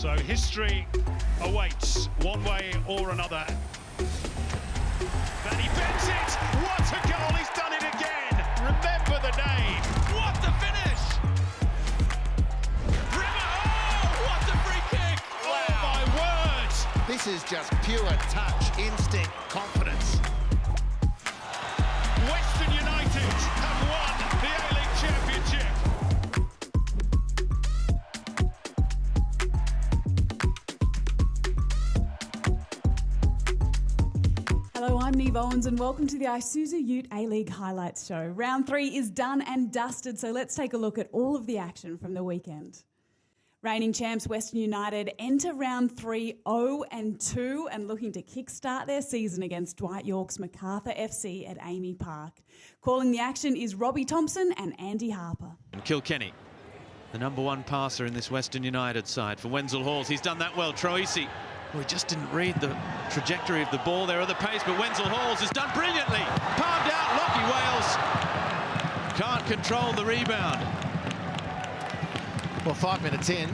So history awaits one way or another. And he bends it! What a goal! He's done it again! Remember the name! What the finish! Rimmer! Oh, what a free kick! Wow. Oh my word! This is just pure touch, instinct, confidence. Western United have won the A-League Championship. Hello, I'm Neve Owens and welcome to the Isuzu UTE A-League Highlights Show. Round 3 is done and dusted, so let's take a look at all of the action from the weekend. Reigning champs Western United enter round 3 0-2 and looking to kickstart their season against Dwight York's Macarthur FC at Amy Park. Calling the action is Robbie Thompson and Andy Harper. And Kilkenny, the number one passer in this Western United side for Wenzel Halls. He's done that well. Troisi, well, he just didn't read the trajectory of the ball there or the pace, but Wenzel Halls has done brilliantly. Palmed out, Lockie Wales can't control the rebound. Well, 5 minutes in,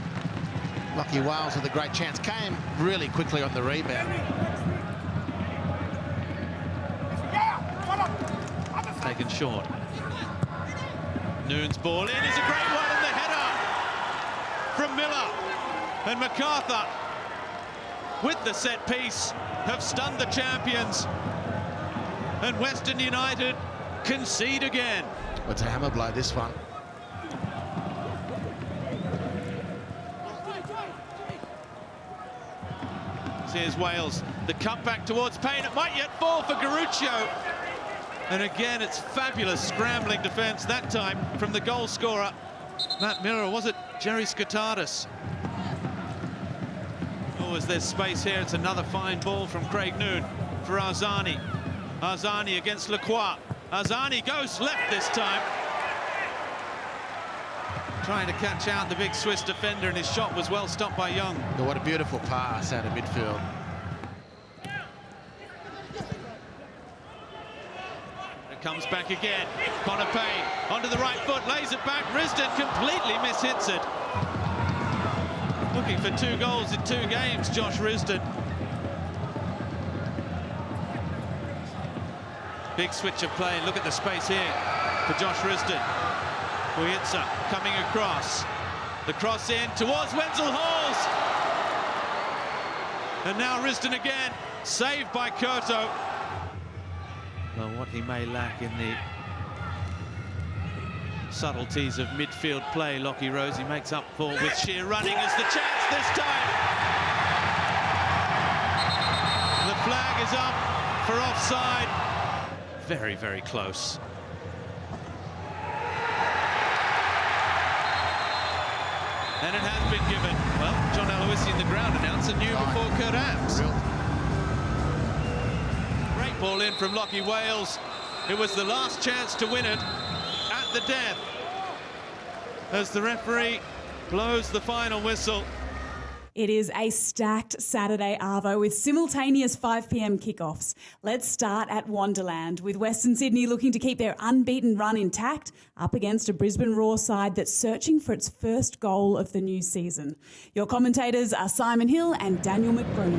Lockie Wales with a great chance. Came really quickly on the rebound. Taken short. Noon's ball in is a great one, and the header from Miller. And Macarthur, with the set piece, have stunned the champions. And Western United concede again. It's a hammer blow, this one. Here's Wales, the cutback towards Payne. It might yet fall for Garuccio. And again, it's fabulous scrambling defence, that time from the goal scorer, Matt Miller, or was it Jerry Scotardis? Oh, as there's space here, it's another fine ball from Craig Noon for Arzani. Arzani against Lacroix. Arzani goes left this time. Trying to catch out the big Swiss defender, and his shot was well stopped by Young. Oh, what a beautiful pass out of midfield. It comes back again. Connor Payne onto the right foot, lays it back. Risdon completely mishits it. Looking for 2 goals in 2 games, Josh Risdon. Big switch of play. Look at the space here for Josh Risdon. Kuitsa coming across. The cross in towards Wenzel Halls. And now Risdon again, saved by Kurto. Well, what he may lack in the subtleties of midfield play, Lockie Rosie makes up for with sheer running as the chance this time. The flag is up for offside. Very, very close. And it has been given. Well, John Aloisi, the ground announcer, knew before Kurt Amps. Great ball in from Lockie Wales. It was the last chance to win it at the death, as the referee blows the final whistle. It is a stacked Saturday arvo with simultaneous 5 p.m. kickoffs. Let's start at Wonderland, with Western Sydney looking to keep their unbeaten run intact up against a Brisbane Roar side that's searching for its first goal of the new season. Your commentators are Simon Hill and Daniel McBroom.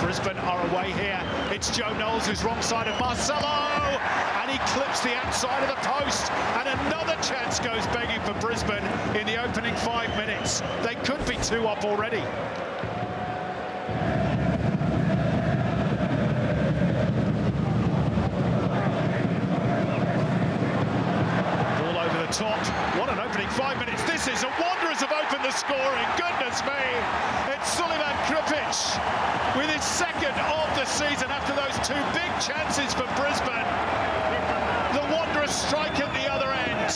Brisbane are away here. It's Joe Knowles who's wrong side of Marcelo, and he clips the outside of the post, and another chance goes begging for Brisbane in the opening 5 minutes. They could be 2 up already. Ball over the top. What an opening 5 minutes this is, and Wanderers have opened the scoring. Goodness me. It's Sullivan Krupic with his second of the season after those 2 big chances for Brisbane. The Wanderers strike at the other end.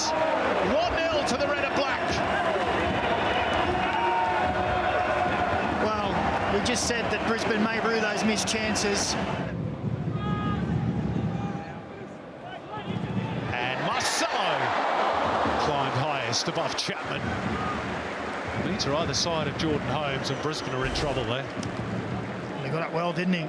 1-0 to the Red and Black. Well, we just said that Brisbane may rue those missed chances. And Marcelo climbed highest above Chapman. These are either side of Jordan Holmes, and Brisbane are in trouble there. He got up well, didn't he?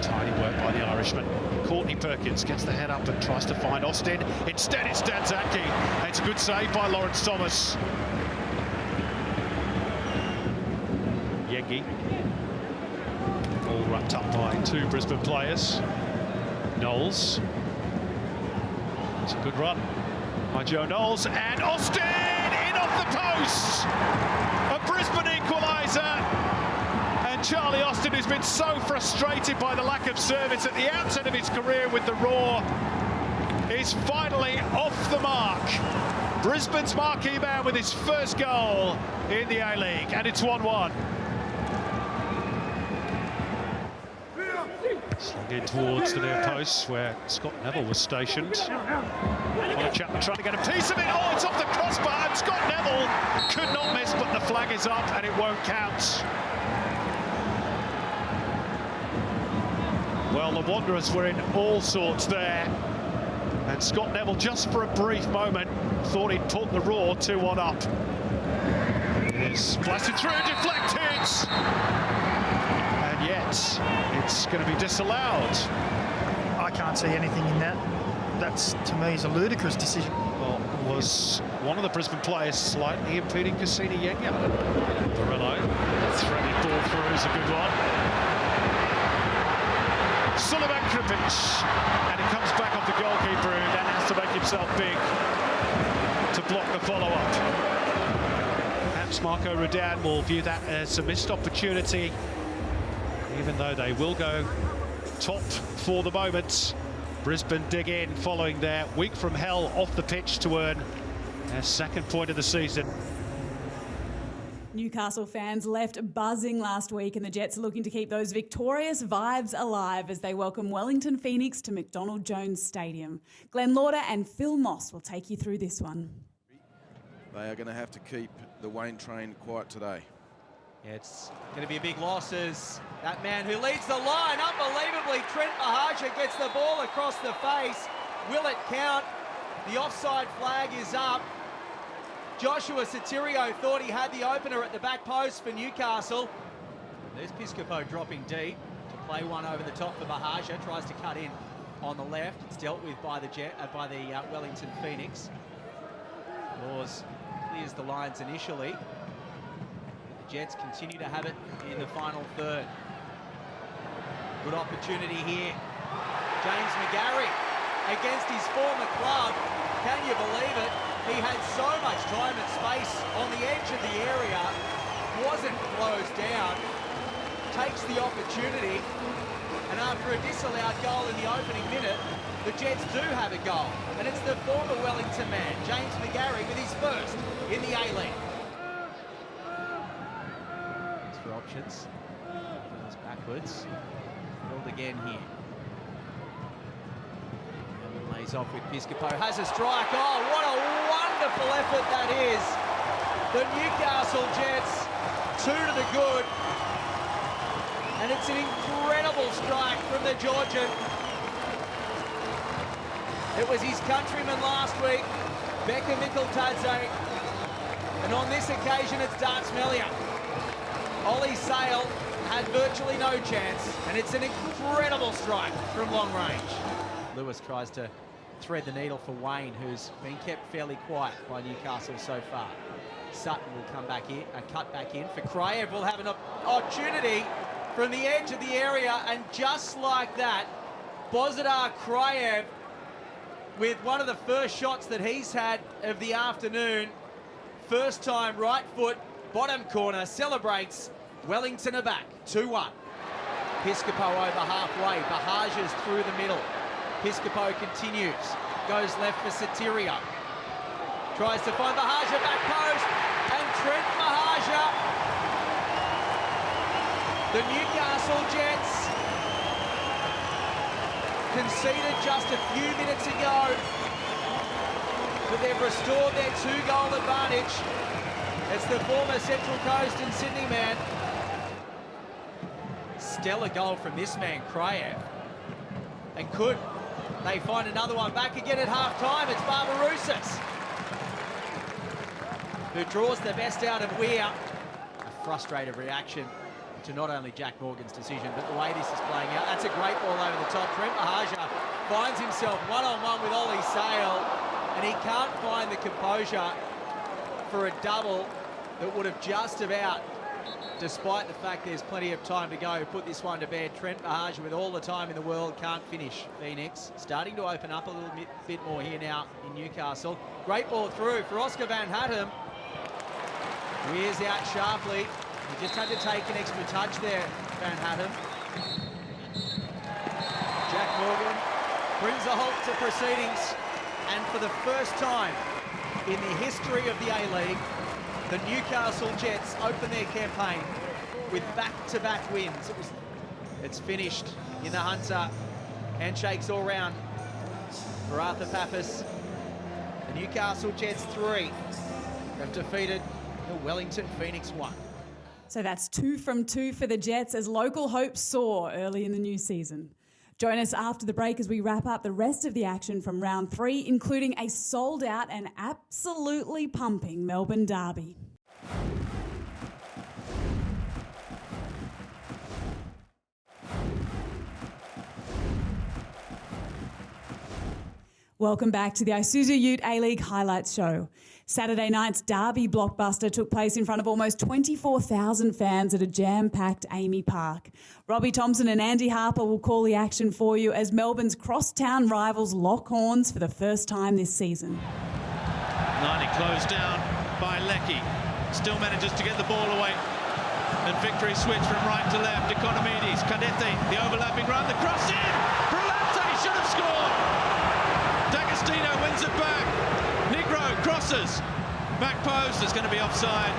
Tidy work by the Irishman. Courtney Perkins gets the head up and tries to find Austin. Instead, it's Danzaki. It's a good save by Lawrence Thomas. Yengi. All wrapped up by two Brisbane players. Knowles. It's a good run by Joe Knowles. And Austin in off the post. A Brisbane equaliser. And Charlie Austin, who's been so frustrated by the lack of service at the outset of his career with the Roar, is finally off the mark. Brisbane's marquee man with his first goal in the A-League, and it's 1-1. Slung in towards the near post where Scott Neville was stationed. Connor Chapman trying to get a piece of it. Oh, it's off the crossbar, and Scott Neville could not miss, but the flag is up and it won't count. Well, the Wanderers were in all sorts there, and Scott Neville, just for a brief moment, thought he'd put the Roar 2-1 up. It is blasted through, deflected, and yet it's going to be disallowed. I can't see anything in that. That's, to me, is a ludicrous decision. Well, was one of the Brisbane players slightly impeding Cassini Yenga? Barello, threaded ball through is a good one. Sullivan Kripic, and it comes back off the goalkeeper, who then has to make himself big to block the follow-up. Perhaps Marco Rudan will view that as a missed opportunity, even though they will go top for the moment. Brisbane dig in following their week from hell off the pitch to earn their second point of the season. Newcastle fans left buzzing last week, and the Jets are looking to keep those victorious vibes alive as they welcome Wellington Phoenix to McDonald Jones Stadium. Glenn Lauder and Phil Moss will take you through this one. They are going to have to keep the Wayne train quiet today. Yeah, it's going to be a big loss as that man who leads the line, unbelievably, Trent Mahaja gets the ball across the face. Will it count? The offside flag is up. Joshua Sotirio thought he had the opener at the back post for Newcastle. There's Piscopo dropping deep to play one over the top for Mahaja. Tries to cut in on the left. It's dealt with by the Wellington Phoenix. Laws clears the lines initially. The Jets continue to have it in the final third. Good opportunity here. James McGarry against his former club. Can you believe it? He had so much time and space on the edge of the area, wasn't closed down, takes the opportunity, and after a disallowed goal in the opening minute, the Jets do have a goal, and it's the former Wellington man, James McGarry, with his first in the A-League. Thanks for options. Goes backwards. Held again here. Lays off with Piscopo, has a strike. Oh, what a wonderful effort that is. The Newcastle Jets, 2 to the good. And it's an incredible strike from the Georgian. It was his countryman last week, Becca Mikkeltadze. And on this occasion, it's Darts Melia. Ollie Sale had virtually no chance. And it's an incredible strike from long range. Lewis tries to thread the needle for Wayne, who's been kept fairly quiet by Newcastle so far. Sutton will come back in, cut back in for Kraev. Will have an opportunity from the edge of the area, and just like that, Bozidar Kraev, with one of the first shots that he's had of the afternoon, first time right foot, bottom corner, celebrates. Wellington are back, 2-1. Piscopo over halfway, Bahaja's through the middle. Piscopo continues, goes left for Sotirio. Tries to find Mahaja back post, and Trent Mahaja. The Newcastle Jets conceded just a few minutes ago, but they've restored their 2-goal advantage. It's the former Central Coast and Sydney man. Stellar goal from this man, Kraev. And could they find another one back again at half-time? It's Barbarousis who draws the best out of Weir. A frustrated reaction to not only Jack Morgan's decision, but the way this is playing out. That's a great ball over the top. Trent Mahaja finds himself one-on-one with Ollie Sale, and he can't find the composure for a double that would have just about, despite the fact there's plenty of time to go, put this one to bed. Trent Mahaja, with all the time in the world, can't finish. Phoenix starting to open up a little bit more here now in Newcastle. Great ball through for Oscar Van Hattem. Wears out sharply. He just had to take an extra touch there, Van Hattem. Jack Morgan brings a halt to proceedings, and for the first time in the history of the A-League, the Newcastle Jets open their campaign with back-to-back wins. It's finished in the Hunter. Handshakes all round for Arthur Pappas. The Newcastle Jets 3 have defeated the Wellington Phoenix 1. So that's 2 from 2 for the Jets as local hopes soar early in the new season. Join us after the break as we wrap up the rest of the action from round 3, including a sold-out and absolutely pumping Melbourne derby. Welcome back to the Isuzu UTE A-League Highlights Show. Saturday night's derby blockbuster took place in front of almost 24,000 fans at a jam-packed Amy Park. Robbie Thompson and Andy Harper will call the action for you as Melbourne's crosstown rivals lock horns for the first time this season. 90 closed down by Leckie. Still manages to get the ball away. And victory switch from right to left. Economides, Cadete, the overlapping run, the cross in! Brillante should have scored! D'Agostino wins it back. Negro crosses. Back post is going to be offside.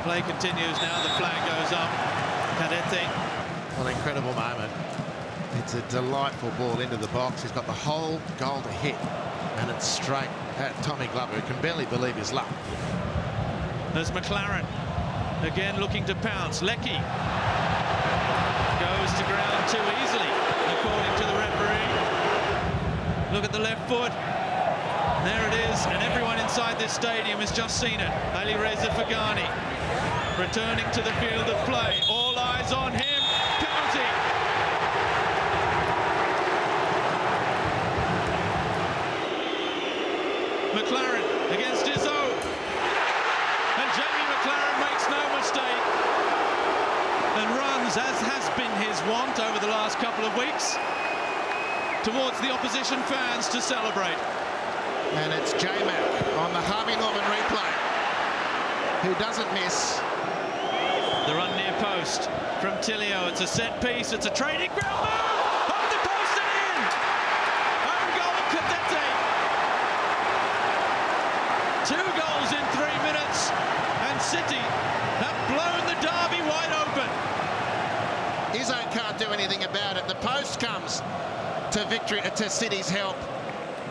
Play continues now. The flag goes up. Cadete. What an incredible moment. It's a delightful ball into the box. He's got the whole goal to hit. And it's straight at Tommy Glover, who can barely believe his luck. There's McLaren. Again looking to pounce. Leckie goes to ground too easily, according to the referee. Look at the left foot. There it is, and everyone inside this stadium has just seen it. Ali Reza Fagani returning to the field of play. All eyes on him. Penalty. McLaren against Izzo. And Jamie McLaren makes no mistake and runs, as has been his wont over the last couple of weeks, towards the opposition fans to celebrate. And it's J-Mac on the Harvey Norman replay, who doesn't miss. The run near post from Tilio. It's a set piece. It's a trading ground move. Off the post and in. Own goal, Cadete. 2 goals in 3 minutes, and City have blown the derby wide open. Izzo can't do anything about it. The post comes to victory, to City's help,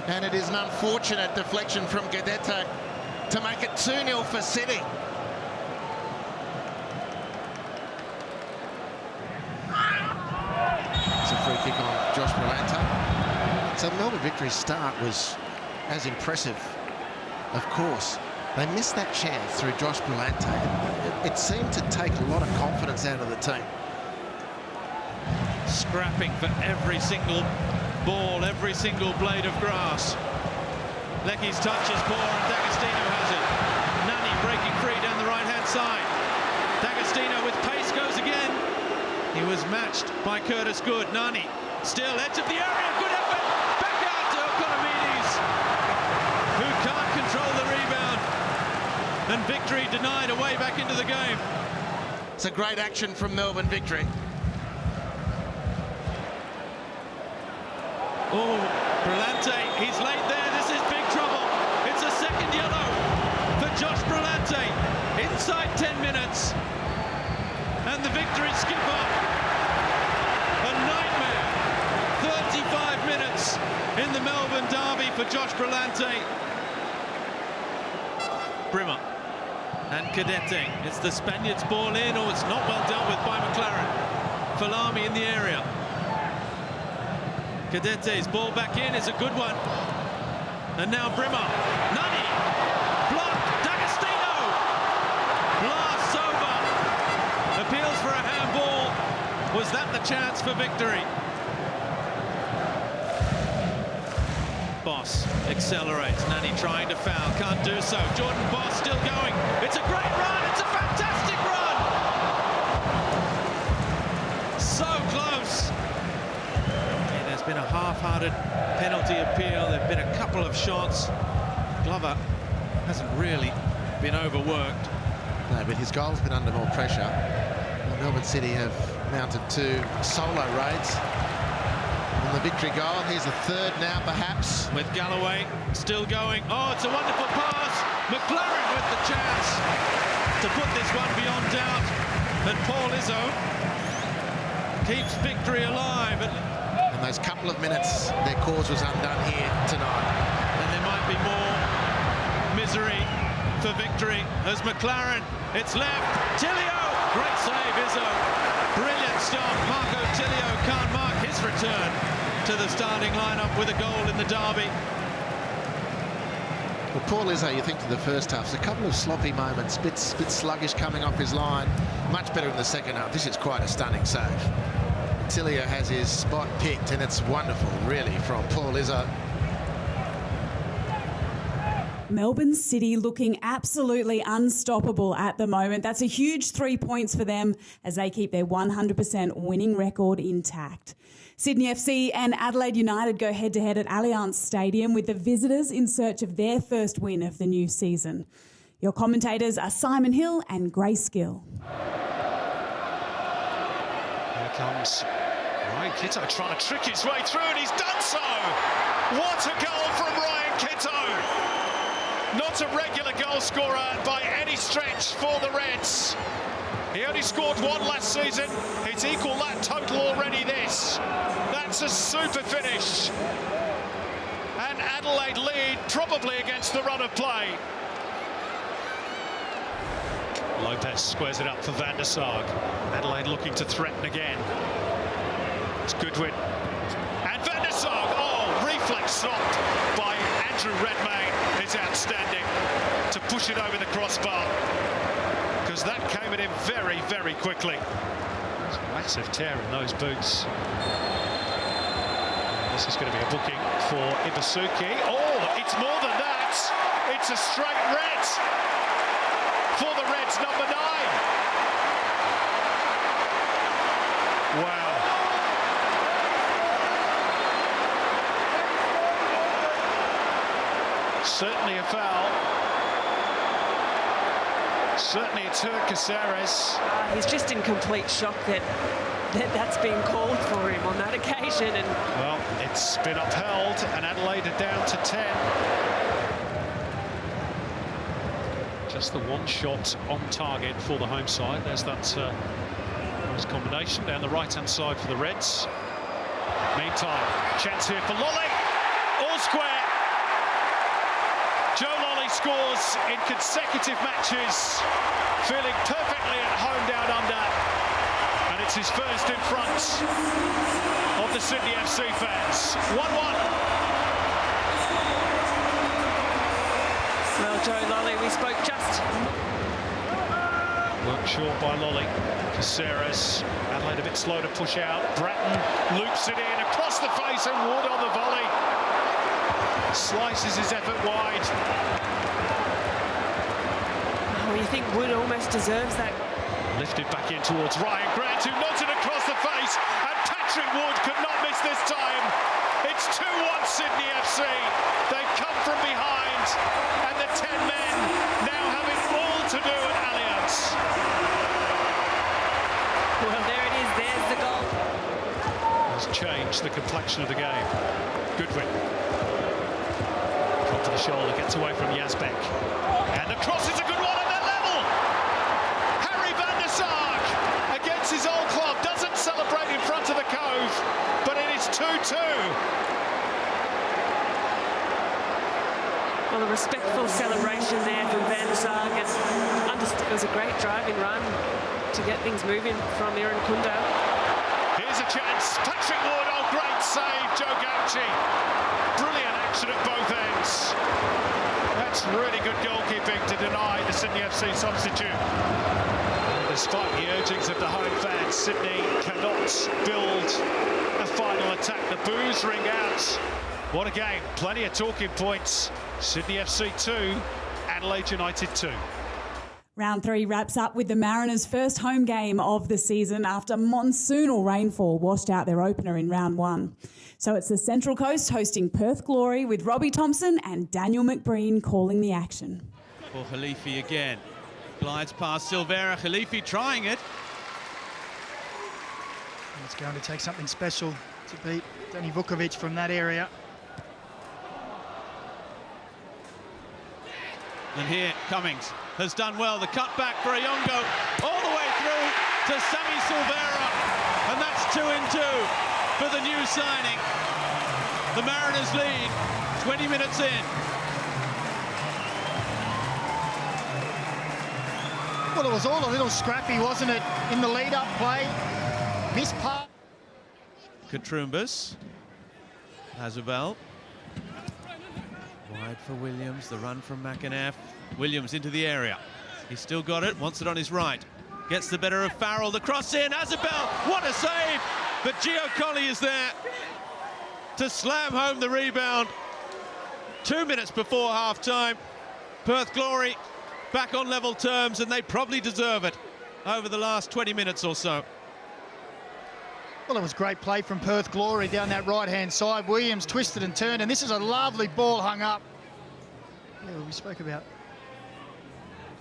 and it is an unfortunate deflection from Cadete to make it 2-0 for City. It's a free kick on Josh Brillante. So Melbourne Victory's start was as impressive. Of course, they missed that chance through Josh Brillante. It seemed to take a lot of confidence out of the team. Scrapping for every single ball, every single blade of grass. Leckie's touch is poor and D'Agostino has it. Nani breaking free down the right-hand side. D'Agostino with pace goes again. He was matched by Curtis Good. Nani still edge of the area. Good effort. Back out to Economides, who can't control the rebound. And Victory denied a way back into the game. It's a great action from Melbourne Victory. Oh, Brillante, he's late there. This is big trouble. It's a second yellow for Josh Brillante. Inside 10 minutes. And the Victory skipper. A nightmare. 35 minutes in the Melbourne derby for Josh Brillante. Brimmer and Cadete. It's the Spaniards' ball in. Oh, it's not well dealt with by McLaren. Falami in the area. Cadete's ball back in is a good one. And now Brimmer. Nani! Blocked! D'Agostino! Blasts over appeals for a handball. Was that the chance for victory? Boss accelerates. Nani trying to foul, can't do so. Jordan Boss still going. It's a great run. It's a fantastic run. So close. And there's been a half-hearted penalty appeal. There've been a couple of shots. Glover hasn't really been overworked. No, but his goal's been under more pressure. Well, Melbourne City have mounted 2 solo raids on the victory goal. Here's the third now, perhaps. With Galloway still going. Oh, it's a wonderful pass. McLaren with the chance to put this one beyond doubt. And Paul Izzo keeps victory alive. In those couple of minutes, their cause was undone here tonight. And there might be more misery for victory as McLaren. It's left. Tilio. Great save, Izzo. Brilliant stop. Marco Tilio can't mark his return to the starting lineup with a goal in the derby. Well, Paul Izzo, you think to the first half, there's a couple of sloppy moments, bit sluggish coming off his line. Much better in the second half. This is quite a stunning save. Tilio has his spot picked, and it's wonderful, really, from Paul Izzo. Melbourne City looking absolutely unstoppable at the moment. That's a huge 3 points for them as they keep their 100% winning record intact. Sydney FC and Adelaide United go head-to-head at Allianz Stadium with the visitors in search of their first win of the new season. Your commentators are Simon Hill and Grace Gill. Here comes Ryan Kitto trying to trick his way through, and he's done so! What a goal from Ryan Kitto! Not a regular goal scorer by any stretch for the Reds. He only scored 1 last season. He's equalled that total already this. That's a super finish. And Adelaide lead probably against the run of play. Lopez squares it up for Van der Sar. Adelaide looking to threaten again. It's Goodwin. And Van der Sar, reflex stopped by Andrew Redmayne. Is outstanding to push it over the crossbar, because that came at him very, very quickly. It's a massive tear in those boots. And this is going to be a booking for Ibasuki. Oh, it's more than that. It's a straight red for the Reds, number 9. Wow. Certainly a foul. Certainly it's hurt Caceres. He's just in complete shock that's been called for him on that occasion. And well, it's been upheld, and Adelaide are down to 10. Just the one shot on target for the home side. There's that combination down the right-hand side for the Reds. Meantime, chance here for Lolly. All square. Joe Lolly scores in consecutive matches, feeling perfectly at home down under, and it's his first in front of the Sydney FC fans. 1-1. well, Joe Lolly, we spoke just. Worked short by Lolly. Caceres, Adelaide a bit slow to push out. Bratton loops it in across the face, and Wood on the volley. Slices his effort wide. Oh, you think Wood almost deserves that. Lifted back in towards Ryan Grant, who nods it across the face, and Patrick Wood could not miss this time. It's 2-1 Sydney FC. They've come from behind, and the 10 men now having all to do at Allianz. Well, there it is. There's the goal. Has changed the complexion of the game. Goodwin. Drop to the shoulder, gets away from Yazbek. And the cross is a good one, and they're level! Harry Van der Sar, against his old club, doesn't celebrate in front of the Cove, but it is 2-2. Well, a respectful celebration there from Van der Sar. It was a great driving run to get things moving from Aaron Kundo. Here's a chance. Patrick Wood, great save, Joe Gauchi. Brilliant action at both ends. That's really good goalkeeping to deny the Sydney FC substitute. Despite the urgings of the home fans, Sydney cannot build a final attack. The boos ring out. What a game. Plenty of talking points. Sydney FC 2, Adelaide United 2. Round 3 wraps up with the Mariners' first home game of the season after monsoonal rainfall washed out their opener in round 1. So it's the Central Coast hosting Perth Glory with Robbie Thompson and Daniel McBreen calling the action. For Khalifi again. Glides past Silvera. Khalifi trying it. It's going to take something special to beat Danny Vukovic from that area. And here, Cummings has done well. The cut back for Ayongo all the way through to Sammy Silvera. And that's 2-2 for the new signing. The Mariners lead 20 minutes in. Well, it was all a little scrappy, wasn't it, in the lead-up play? This part. Katrumbas. Azubel. Wide for Williams, the run from McAneff. Williams into the area. He's still got it, wants it on his right. Gets the better of Farrell, the cross in, Azubel, what a save! But Gio Colli is there to slam home the rebound. 2 minutes before half-time. Perth Glory back on level terms, and they probably deserve it over the last 20 minutes or so. Well, it was great play from Perth Glory down that right-hand side. Williams twisted and turned, and this is a lovely ball hung up. Yeah, well, we spoke about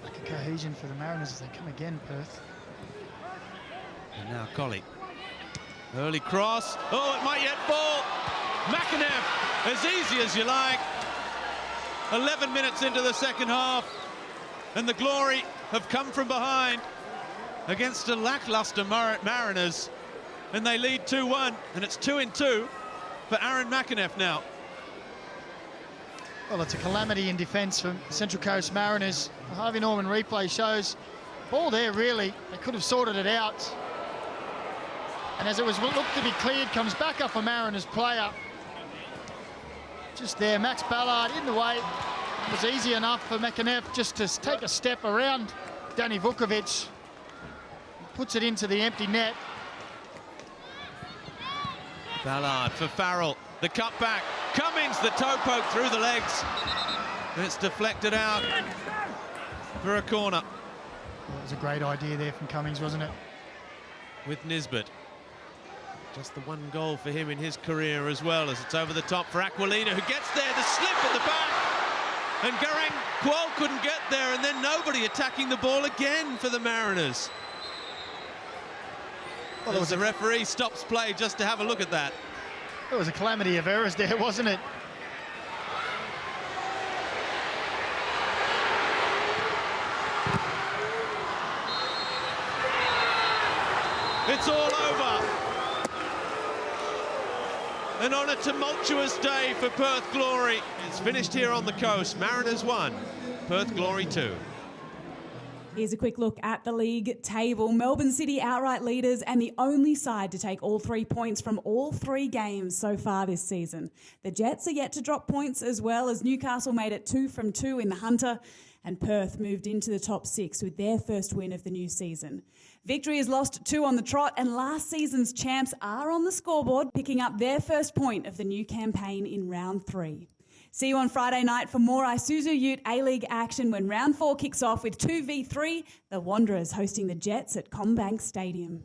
lack of cohesion for the Mariners as they come again, Perth. And now Colli. Early cross. Oh, it might yet fall. McAneff, as easy as you like. 11 minutes into the second half, and the Glory have come from behind against a lacklustre Mariners. And they lead 2-1, and it's 2-2 for Aaron McAneff now. Well, it's a calamity in defence from Central Coast Mariners. The Harvey Norman replay shows ball there, really. They could have sorted it out. And as it was looked to be cleared, comes back up a Mariners player. Just there, Max Ballard in the way. It was easy enough for McAneff just to take a step around Danny Vukovic. Puts it into the empty net. Ballard for Farrell, the cut back. Cummings, the toe poke through the legs. And it's deflected out for a corner. Well, it was a great idea there from Cummings, wasn't it? With Nisbet. Just the one goal for him in his career as well, as it's over the top for Aquilina, who gets there, the slip at the back. And Garang Kuol couldn't get there, and then nobody attacking the ball again for the Mariners. Well, the referee stops play just to have a look at that. It was a calamity of errors there, wasn't it? It's all over. And on a tumultuous day for Perth Glory, it's finished here on the coast. Mariners 1, Perth Glory 2. Here's a quick look at the league table. Melbourne City outright leaders and the only side to take all 3 points from all 3 games so far this season. The Jets are yet to drop points, as well as Newcastle made it 2 from 2 in the Hunter, and Perth moved into the top 6 with their first win of the new season. Victory has lost 2 on the trot, and last season's champs are on the scoreboard, picking up their first point of the new campaign in round 3. See you on Friday night for more Isuzu UTE A-League action when round 4 kicks off with 2v3, the Wanderers hosting the Jets at CommBank Stadium.